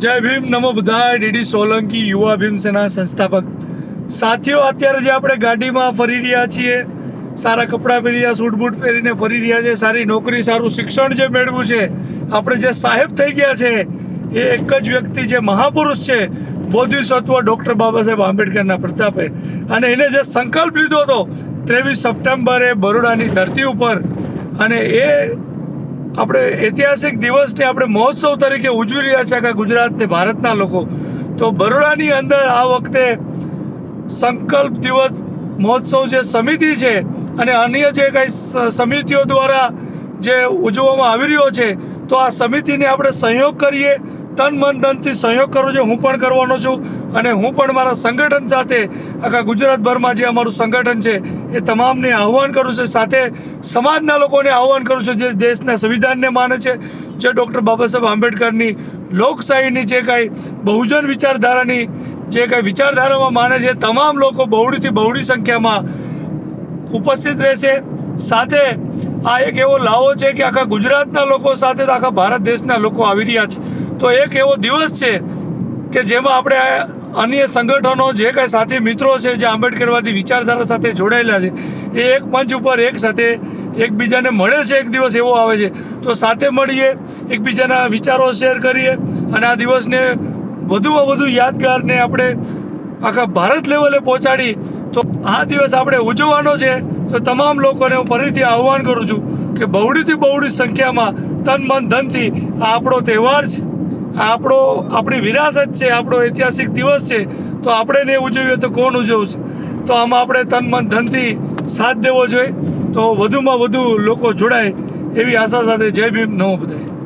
જય ભીમ નમો બધાય। ડીડી સોલંકી યુવા ભીમ સેના સંસ્થાપક સાથીઓ, અત્યારે જે આપણે ગાડીમાં ફરી રહ્યા છીએ, સારા કપડાં પહેરી રહ્યા, સૂટ બૂટ પહેરીને ફરી રહ્યા છે, સારી નોકરી, સારું શિક્ષણ જે મેળવ્યું છે, આપણે જે સાહેબ થઈ ગયા છે, એ એક જ વ્યક્તિ જે મહાપુરુષ છે, બોધિસત્વ ડૉક્ટર બાબા સાહેબ આંબેડકરના પ્રતાપે, અને એને જે સંકલ્પ લીધો હતો 23 સપ્ટેમ્બરે બરોડાની ધરતી ઉપર, અને એ આપણે ઐતિહાસિક દિવસને આપણે મહોત્સવ તરીકે ઉજવી રહ્યા છે આખા ગુજરાત ને ભારતના લોકો। તો બરોડાની અંદર આ વખતે સંકલ્પ દિવસ મહોત્સવ જે સમિતિ છે અને અન્ય જે કંઈ સમિતિઓ દ્વારા જે ઉજવવામાં આવી રહ્યો છે, તો આ સમિતિને આપણે સહયોગ કરીએ, તન મન ધનથી સહયોગ કરવો જોઈએ। હું પણ કરવાનો છું, અને હું પણ મારા સંગઠન સાથે આખા ગુજરાતભરમાં જે અમારું સંગઠન છે એ તમામને આહ્વાન કરું છું, સાથે સમાજના લોકોને આહ્વાન કરું છું જે દેશના સંવિધાનને માને છે, જે ડૉક્ટર બાબા સાહેબ આંબેડકરની લોકશાહીની જે કાંઈ બહુજન વિચારધારાની જે કાંઈ વિચારધારામાં માને છે, તમામ લોકો બહોળીથી બહોળી સંખ્યામાં ઉપસ્થિત રહેશે। સાથે આ એક એવો લાવો છે કે આખા ગુજરાતના લોકો સાથે આખા ભારત દેશના લોકો આવી રહ્યા છે, તો એક એવો દિવસ છે કે જેમાં આપણે અન્ય સંગઠનો જે કાંઈ સાથી મિત્રો છે જે આંબેડકરવાદી વિચારધારા સાથે જોડાયેલા છે, એ એક મંચ ઉપર એક સાથે એકબીજાને મળે છે। એક દિવસ એવો આવે છે, તો સાથે મળીએ, એકબીજાના વિચારો શેર કરીએ, અને આ દિવસને વધુમાં વધુ યાદગારને આપણે આખા ભારત લેવલે પહોંચાડી। તો આ દિવસ આપણે ઉજવવાનો છે, તો તમામ લોકોને હું ફરીથી આહ્વાન કરું છું કે બહોળીથી બહોળી સંખ્યામાં તન મન ધનથી આ આપણો તહેવાર છે, આપણી વિરાસત છે, આપણો ઐતિહાસિક દિવસ છે, તો આપણે નહીં ઉજવીએ તો કોણ ઉજવશે? તો આમાં આપણે તન મન ધનથી સાથ દેવો જોઈએ, તો વધુમાં વધુ લોકો જોડાય એવી આશા સાથે જય ભીમ, નમો બધાય।